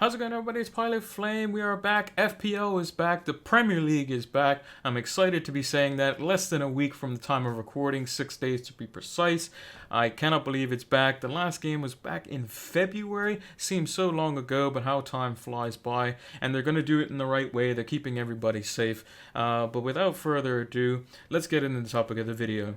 How's it going, everybody? It's Pilot Flame. We are back. FPL is back. The Premier League is back. I'm excited to be saying that. Less than a week from the time of recording, 6 days to be precise. I cannot believe it's back. The last game was back in February. Seems so long ago, but how time flies by. And they're going to do it in the right way. They're keeping everybody safe. But without further ado, let's get into the topic of the video.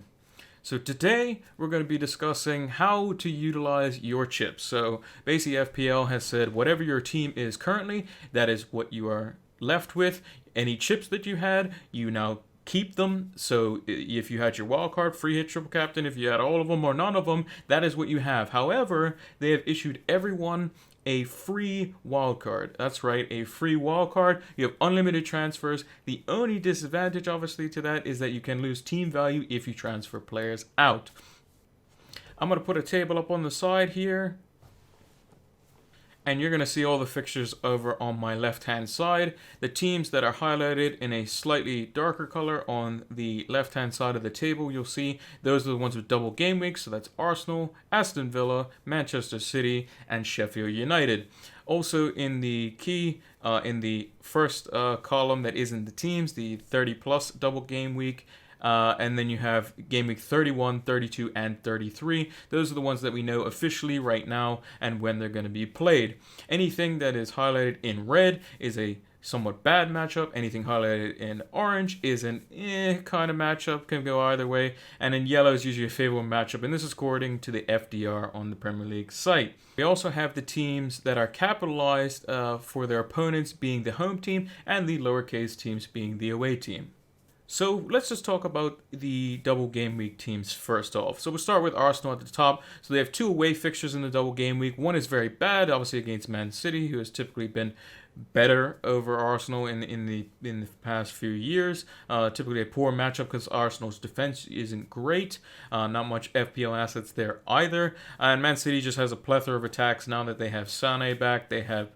So today we're going to be discussing how to utilize your chips. So basically FPL has said whatever your team is currently, that is what you are left with. Any chips that you had, you now keep them. So if you had your wildcard, free hit, triple captain, if you had all of them or none of them, that is what you have. However, they have issued everyone a free wildcard. That's right, a free wildcard. You have unlimited transfers. The only disadvantage, obviously, to that is that you can lose team value if you transfer players out. I'm going to put a table up on the side here, and you're going to see all the fixtures over on my left-hand side. The teams that are highlighted in a slightly darker color on the left-hand side of the table, you'll see those are the ones with double game weeks. So that's Arsenal, Aston Villa, Manchester City, and Sheffield United. Also in the key, in the first column that isn't the teams, the 30-plus double game week, and then you have game week 31, 32, and 33. Those are the ones that we know officially right now and when they're going to be played. Anything that is highlighted in red is a somewhat bad matchup. Anything highlighted in orange is an kind of matchup, can go either way. And in yellow is usually a favorable matchup, and this is according to the FDR on the Premier League site. We also have the teams that are capitalized for their opponents being the home team and the lowercase teams being the away team. So let's just talk about the double game week teams first off. So we'll start with Arsenal at the top. So they have 2 away fixtures in the double game week. One is very bad, obviously against Man City, who has typically been better over Arsenal in the past few years. Typically a poor matchup because Arsenal's defense isn't great. Not much FPL assets there either. And Man City just has a plethora of attacks now that they have Sané back. They have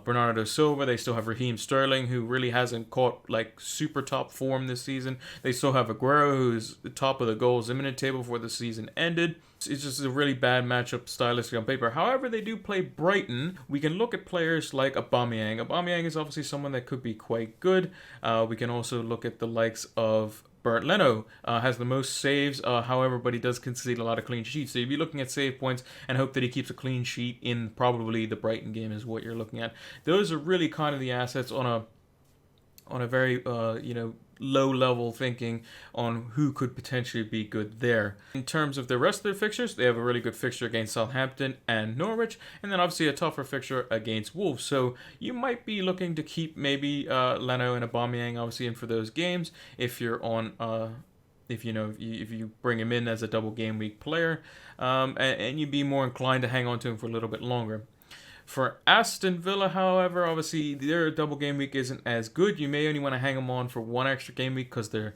Bernardo Silva. They still have Raheem Sterling, who really hasn't caught like super top form this season. They still have Aguero, who's the top of the goals imminent table before the season ended. It's just a really bad matchup stylistically on paper. However, they do play Brighton. We can look at players like Aubameyang. Aubameyang is obviously someone that could be quite good. We can also look at the likes of Bernd Leno, has the most saves, however, but he does concede a lot of clean sheets. So you'd be looking at save points and hope that he keeps a clean sheet in probably the Brighton game is what you're looking at. Those are really kind of the assets on a very low level thinking on who could potentially be good there. In terms of the rest of their fixtures, they have a really good fixture against Southampton and Norwich, and then obviously a tougher fixture against Wolves. So you might be looking to keep maybe Leno and Aubameyang obviously in for those games if you're on if you bring him in as a double game week player, and you'd be more inclined to hang on to him for a little bit longer. For Aston Villa, however, obviously their double game week isn't as good. You may only want to hang them on for one extra game week because their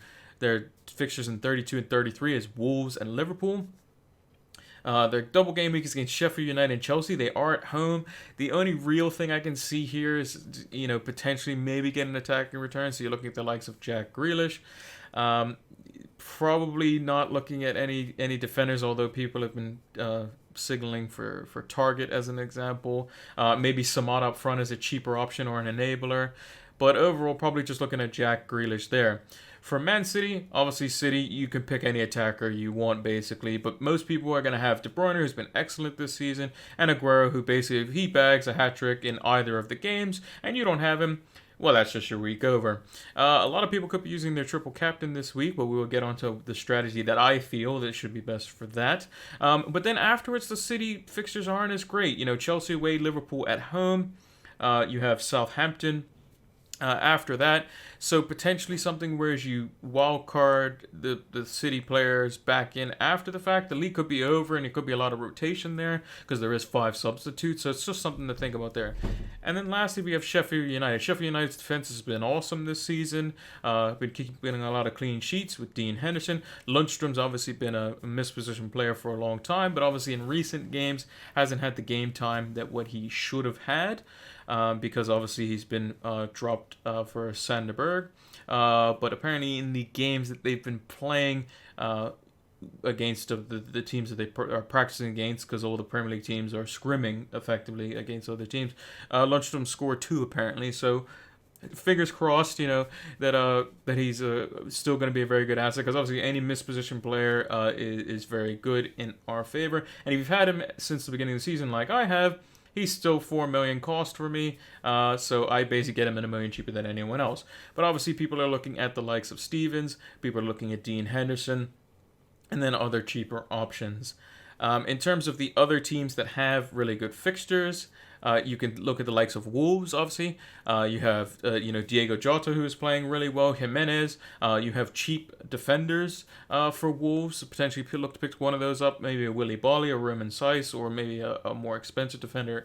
fixtures in 32 and 33 is Wolves and Liverpool. Their double game week is against Sheffield United and Chelsea. They are at home. The only real thing I can see here is, potentially maybe get an attacking return. So you're looking at the likes of Jack Grealish. Probably not looking at any defenders, although people have been signaling for Target as an example. Maybe Samad up front as a cheaper option or an enabler. But overall, probably just looking at Jack Grealish there. For Man City, obviously City, you can pick any attacker you want basically, but most people are going to have De Bruyne, who's been excellent this season, and Aguero, who basically, if he bags a hat-trick in either of the games, and you don't have him, well, that's just your week over. A lot of people could be using their triple captain this week, but we will get onto the strategy that I feel that should be best for that. But then afterwards, the City fixtures aren't as great. Chelsea away, Liverpool at home. You have Southampton after that. So potentially something where you wild card the City players back in after the fact. The league could be over and it could be a lot of rotation there because there is 5 substitutes. So it's just something to think about there. And then lastly, we have Sheffield United. Sheffield United's defense has been awesome this season. Been keeping a lot of clean sheets with Dean Henderson. Lundstrom's obviously been a mispositioned player for a long time, but obviously in recent games hasn't had the game time that what he should have had. Because obviously he's been dropped for Sanderberg. But apparently in the games that they've been playing against the teams that they are practicing against, because all the Premier League teams are scrimming effectively against other teams. Lundstrom scored 2 apparently, so fingers crossed, that he's still going to be a very good asset, because obviously any misposition player is very good in our favor. And if you've had him since the beginning of the season, like I have, he's still $4 million cost for me, so I basically get him at $1 million cheaper than anyone else. But obviously, people are looking at the likes of Stevens, people are looking at Dean Henderson, and then other cheaper options. In terms of the other teams that have really good fixtures, you can look at the likes of Wolves, obviously. You have, Diego Jota, who is playing really well. Jimenez. You have cheap defenders for Wolves. Potentially look to pick one of those up. Maybe a Willy Bolly or Roman Saiz, or maybe a more expensive defender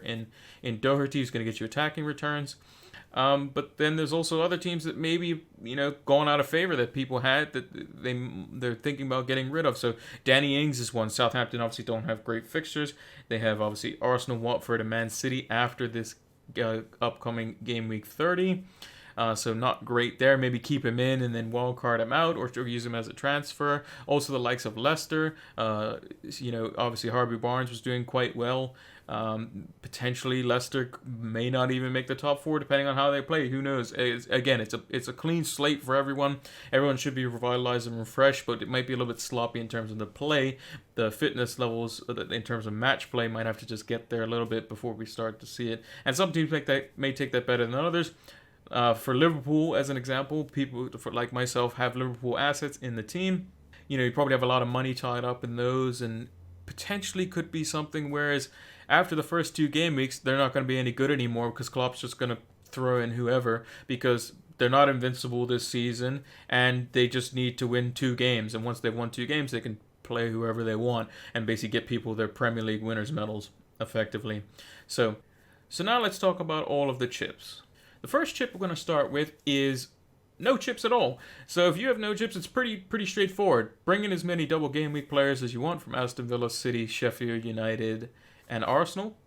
in Doherty, who's going to get you attacking returns. But then there's also other teams that maybe, gone out of favor that people had that they're thinking about getting rid of. So Danny Ings is one. Southampton obviously don't have great fixtures. They have obviously Arsenal, Watford, and Man City after this upcoming game week 30. So not great there. Maybe keep him in and then wildcard him out, or use him as a transfer. Also the likes of Leicester. Obviously Harvey Barnes was doing quite well. Potentially Leicester may not even make the top 4 depending on how they play. Who knows? It's a clean slate for everyone. Everyone should be revitalized and refreshed, but it might be a little bit sloppy in terms of the play. The fitness levels in terms of match play might have to just get there a little bit before we start to see it. And some teams may take that better than others. For Liverpool, as an example, people like myself have Liverpool assets in the team. You probably have a lot of money tied up in those, and potentially could be something, whereas after the first 2 game weeks, they're not going to be any good anymore, because Klopp's just going to throw in whoever, because they're not invincible this season, and they just need to win 2 games. And once they've won 2 games, they can play whoever they want and basically get people their Premier League winners' medals effectively. So now let's talk about all of the chips. The first chip we're going to start with is no chips at all. So if you have no chips, it's pretty straightforward. Bring in as many double game week players as you want from Aston Villa, City, Sheffield United, and Arsenal.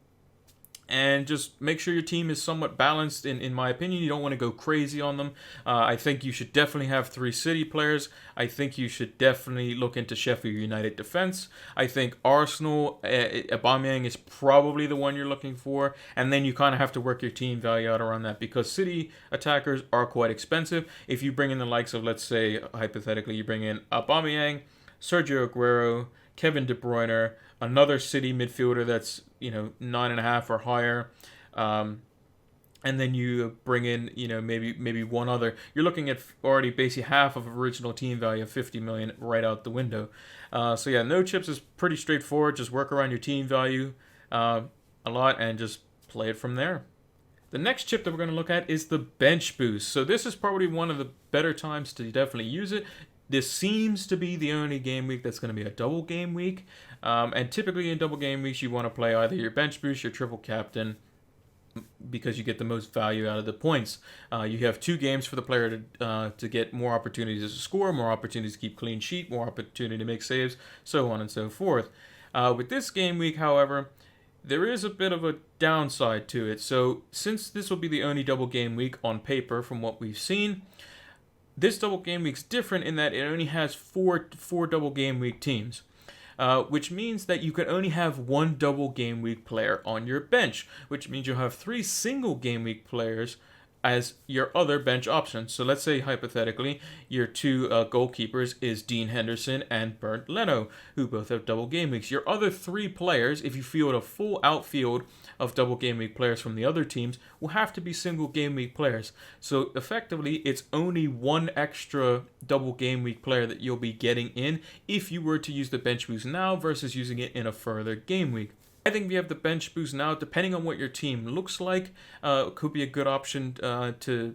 And just make sure your team is somewhat balanced. In my opinion, you don't want to go crazy on them. I think you should definitely have 3 City players. I think you should definitely look into Sheffield United defense. I think Arsenal, Aubameyang is probably the one you're looking for. And then you kind of have to work your team value out around that, because City attackers are quite expensive. If you bring in the likes of, let's say, hypothetically, you bring in Aubameyang, Sergio Aguero, Kevin De Bruyne, another City midfielder that's 9.5 or higher, and then you bring in maybe one other. You're looking at already basically half of original team value of 50 million right out the window. No chips is pretty straightforward. Just work around your team value a lot and just play it from there. The next chip that we're going to look at is the bench boost. So this is probably one of the better times to definitely use it. This seems to be the only game week that's going to be a double game week. And typically in double game weeks, you want to play either your bench boost, your triple captain, because you get the most value out of the points. You have 2 games for the player to get more opportunities to score, more opportunities to keep clean sheet, more opportunity to make saves, so on and so forth. With this game week, however, there is a bit of a downside to it. So since this will be the only double game week on paper from what we've seen, this double game week's different in that it only has four double game week teams, which means that you can only have 1 double game week player on your bench, which means you'll have 3 single game week players as your other bench options. So let's say hypothetically your 2 goalkeepers is Dean Henderson and Bernd Leno, who both have double game weeks. Your other 3 players, if you field a full outfield of double game week players from the other teams, will have to be single game week players. So effectively, it's only 1 extra double game week player that you'll be getting in if you were to use the bench boost now versus using it in a further game week. I think if you have the bench boost now, depending on what your team looks like, could be a good option to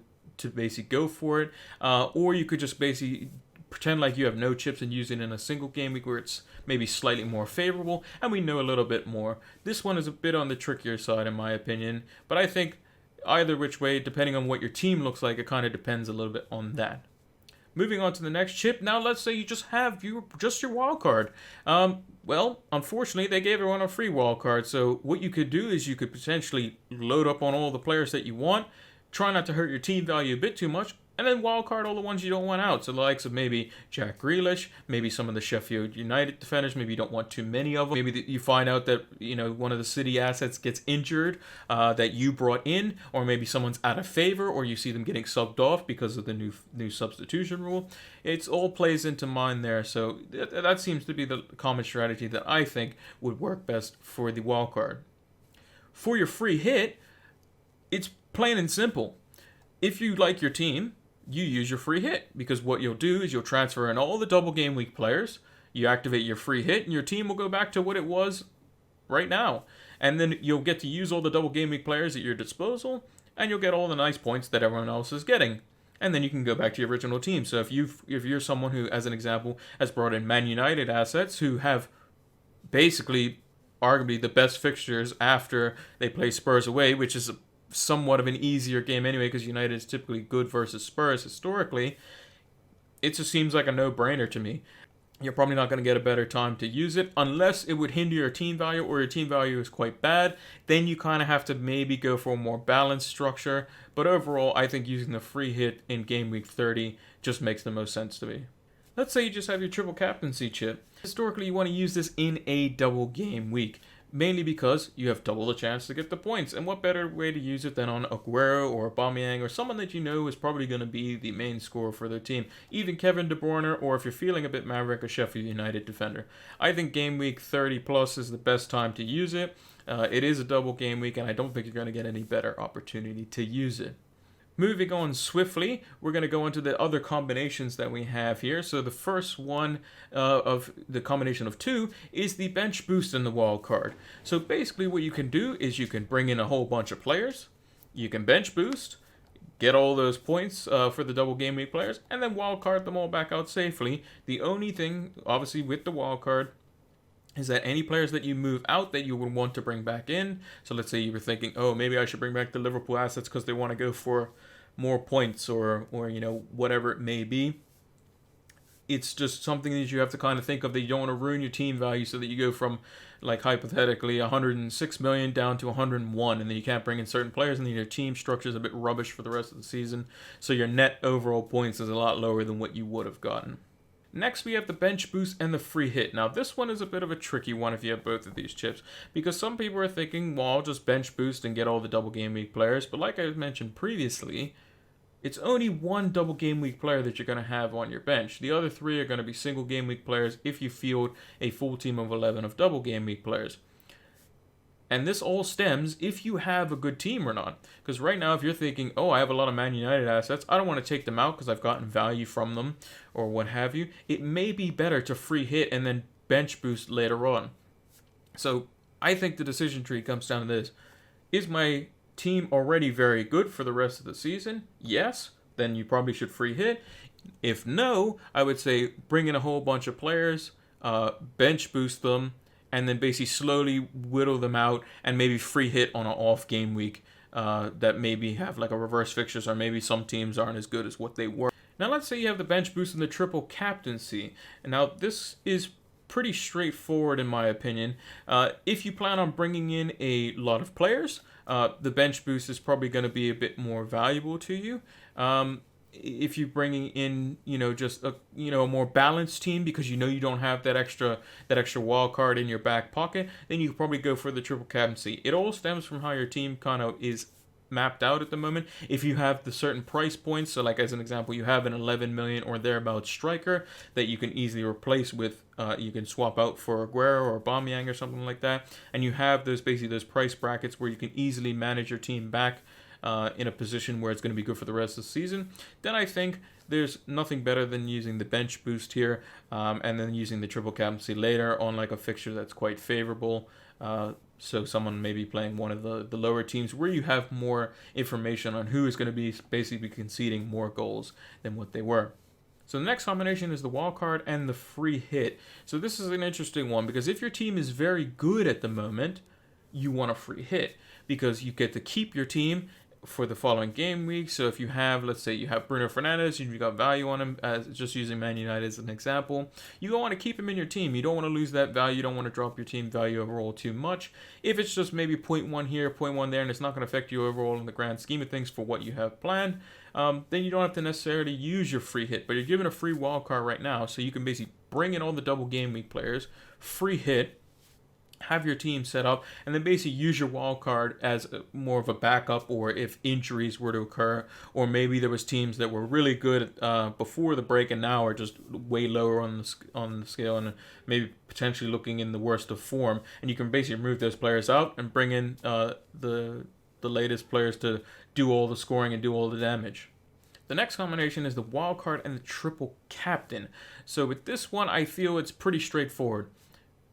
basically go for it. Or you could just basically pretend like you have no chips and use it in a single game week where it's maybe slightly more favorable and we know a little bit more. This one is a bit on the trickier side in my opinion, but I think either which way, depending on what your team looks like, it kind of depends a little bit on that. Moving on to the next chip. Now let's say you just have just your wild card. Well, unfortunately, they gave everyone a free wild card. So what you could do is you could potentially load up on all the players that you want. Try not to hurt your team value a bit too much. And then wildcard all the ones you don't want out. So the likes of maybe Jack Grealish, maybe some of the Sheffield United defenders. Maybe you don't want too many of them. Maybe you find out that one of the City assets gets injured that you brought in, or maybe someone's out of favor, or you see them getting subbed off because of the new substitution rule. It's all plays into mind there. So that seems to be the common strategy that I think would work best for the wildcard. For your free hit, it's plain and simple. If you like your team, you use your free hit, because what you'll do is you'll transfer in all the double game week players, you activate your free hit, and your team will go back to what it was right now. And then you'll get to use all the double game week players at your disposal, and you'll get all the nice points that everyone else is getting. And then you can go back to your original team. So if you're someone who, as an example, has brought in Man United assets who have basically arguably the best fixtures after they play Spurs away, which is somewhat of an easier game anyway, because United is typically good versus Spurs historically, it just seems like a no-brainer to me. You're probably not going to get a better time to use it unless it would hinder your team value, or your team value is quite bad. Then you kind of have to maybe go for a more balanced structure. But overall, I think using the free hit in game week 30 just makes the most sense to me. Let's say you just have your triple captaincy chip. Historically, you want to use this in a double game week, mainly because you have double the chance to get the points. And what better way to use it than on Aguero or Aubameyang, or someone that you know is probably going to be the main scorer for their team. Even Kevin De Bruyne, or if you're feeling a bit maverick, a Sheffield United defender. I think game week 30 plus is the best time to use it. It is a double game week, and I don't think you're going to get any better opportunity to use it. Moving on swiftly, we're going to go into the other combinations that we have here. So the first one of the combination of two is the bench boost in the wild card. So basically what you can do is you can bring in a whole bunch of players, you can bench boost, get all those points for the double game week players, and then wild card them all back out safely. The only thing, obviously, with the wild card is that any players that you move out that you would want to bring back in. So let's say you were thinking, oh, maybe I should bring back the Liverpool assets because they want to go for more points, or whatever it may be. It's just something that you have to kind of think of, that you don't want to ruin your team value, so that you go from, like, hypothetically 106 million down to 101, and then you can't bring in certain players, and then your team structure is a bit rubbish for the rest of the season. So your net overall points is a lot lower than what you would have gotten. Next, we have the bench boost and the free hit. Now, this one is a bit of a tricky one if you have both of these chips, because some people are thinking, well, I'll just bench boost and get all the double game week players. But like I mentioned previously, it's only one double game week player that you're going to have on your bench. The other three are going to be single game week players if you field a full team of 11 of double game week players. And this all stems if you have a good team or not. Because right now, if you're thinking, oh, I have a lot of Man United assets, I don't want to take them out because I've gotten value from them or what have you, it may be better to free hit and then bench boost later on. So I think the decision tree comes down to this. Is my team already very good for the rest of the season? Yes, then you probably should free hit. If no, I would say bring in a whole bunch of players, bench boost them, and then basically slowly whittle them out, and maybe free hit on an off game week that maybe have like a reverse fixtures, or maybe some teams aren't as good as what they were. Now let's say you have the bench boost and the triple captaincy. And now this is pretty straightforward in my opinion. If you plan on bringing in a lot of players, the bench boost is probably going to be a bit more valuable to you. If you're bringing in, just a more balanced team, because you don't have that extra wild card in your back pocket, then you could probably go for the triple captaincy. It all stems from how your team kind of is mapped out at the moment. If you have the certain price points, so like as an example, you have an 11 million or thereabouts striker that you can easily replace with, you can swap out for Aguero or Aubameyang or something like that, and you have those price brackets where you can easily manage your team back in a position where it's going to be good for the rest of the season, then I think there's nothing better than using the bench boost here, and then using the triple captaincy later on like a fixture that's quite favorable. So someone may be playing one of the lower teams where you have more information on who is going to be basically conceding more goals than what they were. So the next combination is the wildcard and the free hit. So this is an interesting one, because if your team is very good at the moment, you want a free hit, because you get to keep your team for the following game week. So if you have, let's say you have Bruno Fernandes and you got value on him, as just using Man United as an example, you don't want to keep him in your team. You don't want to lose that value. You don't want to drop your team value overall too much. If it's just maybe 0.1 here, 0.1 there, and it's not going to affect you overall in the grand scheme of things for what you have planned, then you don't have to necessarily use your free hit. But you're given a free wildcard right now, so you can basically bring in all the double game week players, free hit, have your team set up, and then basically use your wild card as more of a backup, or if injuries were to occur, or maybe there was teams that were really good before the break and now are just way lower on the scale and maybe potentially looking in the worst of form, and you can basically move those players out and bring in the latest players to do all the scoring and do all the damage. The next combination is the wild card and the triple captain. So with this one, I feel it's pretty straightforward.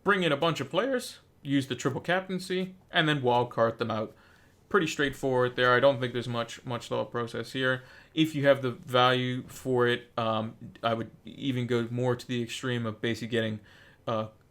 Bring in a bunch of players, use the triple captaincy, and then wildcard them out. Pretty straightforward there. I don't think there's much thought process here. If you have the value for it, I would even go more to the extreme of basically getting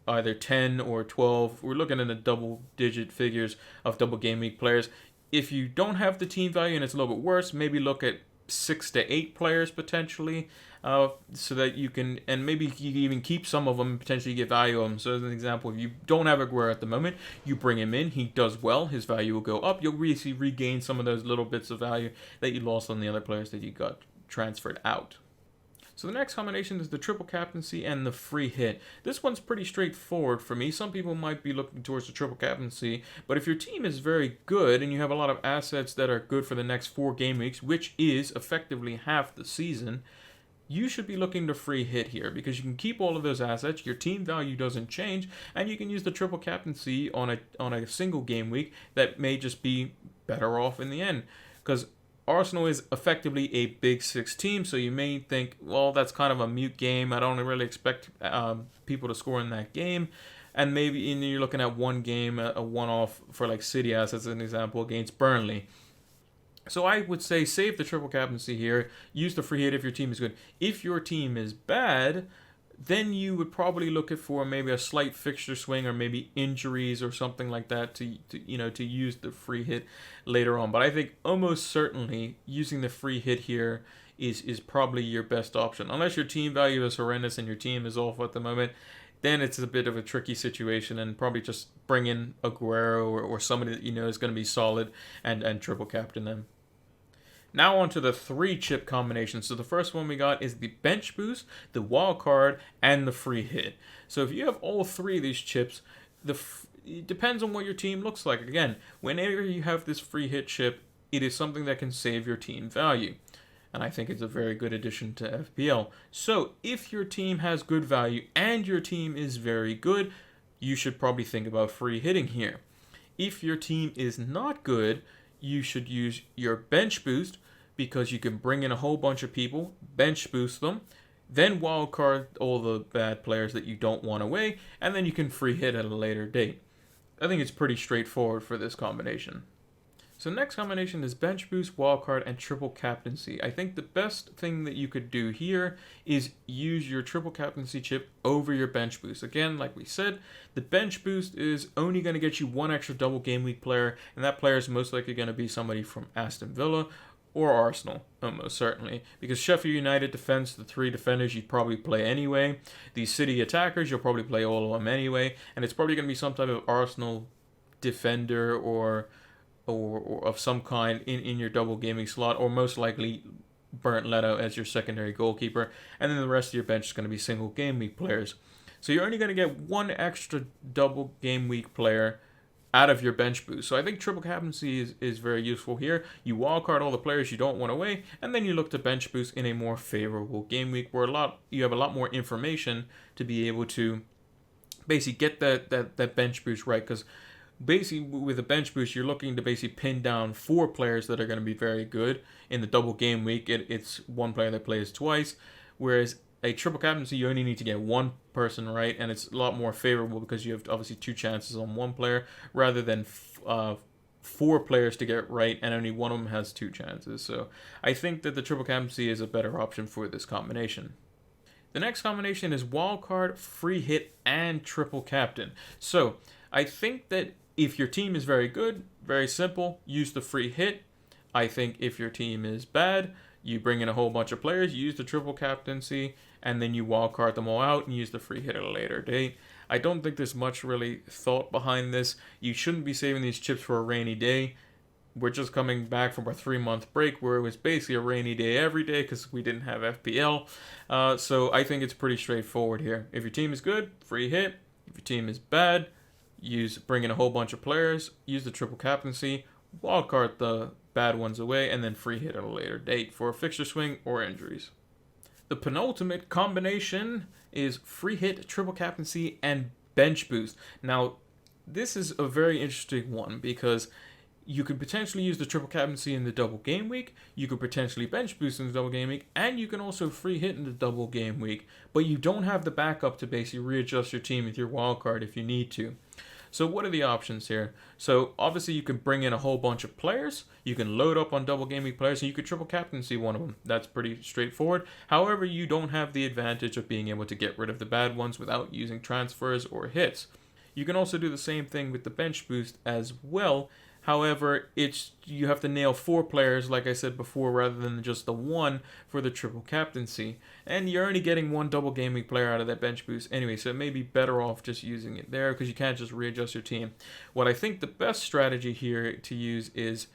either 10 or 12. We're looking at the double-digit figures of double game week players. If you don't have the team value and it's a little bit worse, maybe look at 6 to 8 players potentially, so that you can, and maybe you can even keep some of them and potentially get value of them. So as an example, if you don't have Aguero at the moment, you bring him in, he does well, his value will go up, you'll really regain some of those little bits of value that you lost on the other players that you got transferred out. So the next combination is the triple captaincy and the free hit. This one's pretty straightforward for me. Some people might be looking towards the triple captaincy, but if your team is very good and you have a lot of assets that are good for the next 4 game weeks, which is effectively half the season, you should be looking to free hit here, because you can keep all of those assets, your team value doesn't change, and you can use the triple captaincy on a single game week that may just be better off in the end. Because Arsenal is effectively a Big Six team, so you may think, well, that's kind of a mute game. I don't really expect people to score in that game. And maybe you're looking at one game, a one-off for like City as an example against Burnley. So I would say save the triple captaincy here. Use the free hit if your team is good. If your team is bad, then you would probably look at for maybe a slight fixture swing or maybe injuries or something like that to use the free hit later on. But I think almost certainly using the free hit here is probably your best option. Unless your team value is horrendous and your team is awful at the moment, then it's a bit of a tricky situation, and probably just bring in Aguero or somebody that you know is going to be solid and triple captain them. Now on to the 3 chip combinations. So the first one we got is the bench boost, the wild card, and the free hit. So if you have all 3 of these chips, it depends on what your team looks like. Again, whenever you have this free hit chip, it is something that can save your team value. And I think it's a very good addition to FPL. So if your team has good value and your team is very good, you should probably think about free hitting here. If your team is not good, you should use your bench boost, because you can bring in a whole bunch of people, bench boost them, then wildcard all the bad players that you don't want away, and then you can free hit at a later date. I think it's pretty straightforward for this combination. So the next combination is bench boost, wildcard, and triple captaincy. I think the best thing that you could do here is use your triple captaincy chip over your bench boost. Again, like we said, the bench boost is only going to get you 1 extra double game week player, and that player is most likely going to be somebody from Aston Villa or Arsenal, almost certainly. Because Sheffield United defense, the 3 defenders you'd probably play anyway. These City attackers, you'll probably play all of them anyway. And it's probably going to be some type of Arsenal defender or of some kind in your double gaming slot, or most likely Bernd Leno as your secondary goalkeeper. And then the rest of your bench is going to be single game week players. So you're only going to get 1 extra double game week player out of your bench boost. So I think triple captaincy is very useful here. You wildcard all the players you don't want away, and then you look to bench boost in a more favorable game week where you have a lot more information to be able to basically get that bench boost right. Because basically with a bench boost, you're looking to basically pin down 4 players that are going to be very good. In the double game week, it's 1 player that plays twice, whereas a triple captaincy, you only need to get 1 person right, and it's a lot more favorable because you have obviously 2 chances on 1 player rather than 4 players to get right, and only one of them has 2 chances. So I think that the triple captaincy is a better option for this combination. The next combination is wildcard, free hit, and triple captain. So I think that if your team is very good, very simple, use the free hit. I think if your team is bad, you bring in a whole bunch of players, you use the triple captaincy, and then you wildcard them all out and use the free hit at a later date. I don't think there's much really thought behind this. You shouldn't be saving these chips for a rainy day. We're just coming back from a 3-month break where it was basically a rainy day every day because we didn't have FPL. So I think it's pretty straightforward here. If your team is good, free hit. If your team is bad, bring in a whole bunch of players, use the triple captaincy, wildcard the bad ones away, and then free hit at a later date for a fixture swing or injuries. The penultimate combination is free hit, triple captaincy, and bench boost. Now, this is a very interesting one because you could potentially use the triple captaincy in the double game week, you could potentially bench boost in the double game week, and you can also free hit in the double game week, but you don't have the backup to basically readjust your team with your wildcard if you need to. So what are the options here? So obviously you can bring in a whole bunch of players, you can load up on double game week players, and you could triple captaincy one of them. That's pretty straightforward. However, you don't have the advantage of being able to get rid of the bad ones without using transfers or hits. You can also do the same thing with the bench boost as well. However, you have to nail 4 players, like I said before, rather than just the 1 for the triple captaincy. And you're only getting 1 double game week player out of that bench boost anyway, so it may be better off just using it there because you can't just readjust your team. What I think the best strategy here to use is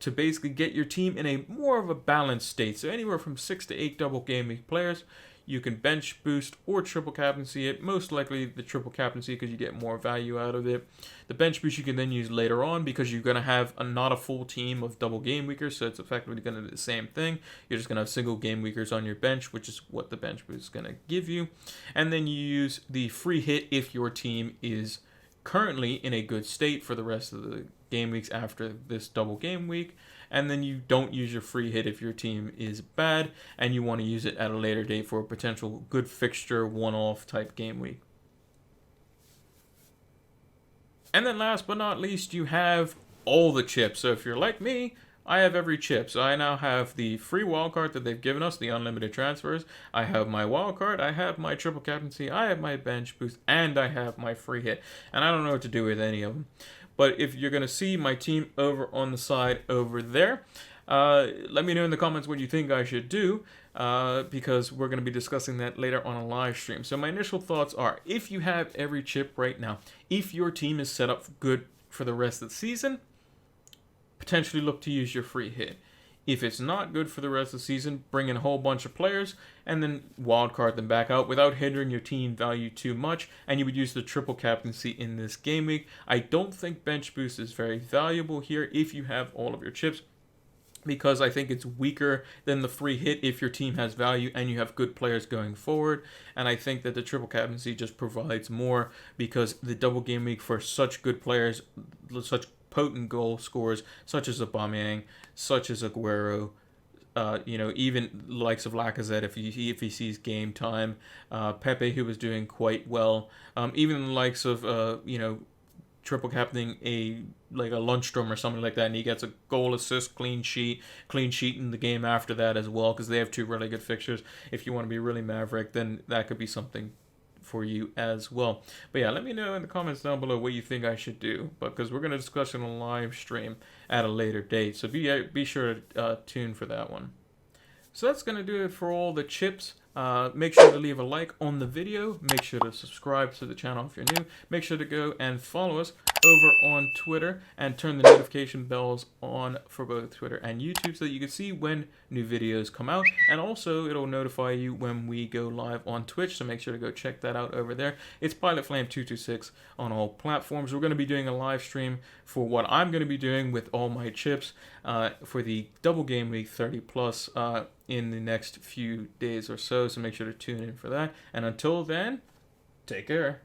to basically get your team in a more of a balanced state. So anywhere from 6 to 8 double game week players. You can bench boost or triple captaincy it, most likely the triple captaincy because you get more value out of it. The bench boost you can then use later on because you're going to have not a full team of double game weekers, so it's effectively going to do the same thing. You're just going to have single game weekers on your bench, which is what the bench boost is going to give you. And then you use the free hit if your team is currently in a good state for the rest of the game weeks after this double game week. And then you don't use your free hit if your team is bad and you want to use it at a later date for a potential good fixture one-off type game week. And then last but not least, you have all the chips. So if you're like me, I have every chip. So I now have the free wildcard that they've given us, the unlimited transfers. I have my wildcard, I have my triple captaincy, I have my bench boost, and I have my free hit. And I don't know what to do with any of them. But if you're going to see my team over on the side over there, let me know in the comments what you think I should do, because we're going to be discussing that later on a live stream. So my initial thoughts are, if you have every chip right now, if your team is set up good for the rest of the season, potentially look to use your free hit. If it's not good for the rest of the season, bring in a whole bunch of players and then wildcard them back out without hindering your team value too much, and you would use the triple captaincy in this game week. I don't think bench boost is very valuable here if you have all of your chips, because I think it's weaker than the free hit if your team has value and you have good players going forward. And I think that the triple captaincy just provides more because the double game week for such good players, such potent goal scorers such as Aubameyang, such as Aguero, even the likes of Lacazette if he sees game time, Pepe, who was doing quite well, even the likes of triple captaining a Lundstrom or something like that, and he gets a goal, assist, clean sheet in the game after that as well, because they have 2 really good fixtures. If you want to be really maverick, then that could be something for you as well. But yeah, let me know in the comments down below what you think I should do, because we're going to discuss in a live stream at a later date, so be sure to tune for that one. So that's going to do it for all the chips. Make sure to leave a like on the video. Make sure to subscribe to the channel if you're new. Make sure to go and follow us over on Twitter and turn the notification bells on for both Twitter and YouTube so that you can see when new videos come out. And also, it'll notify you when we go live on Twitch, so make sure to go check that out over there. It's PilotFlame226 on all platforms. We're going to be doing a live stream for what I'm going to be doing with all my chips for the double game week 30 plus in the next few days or so make sure to tune in for that. And until then, take care.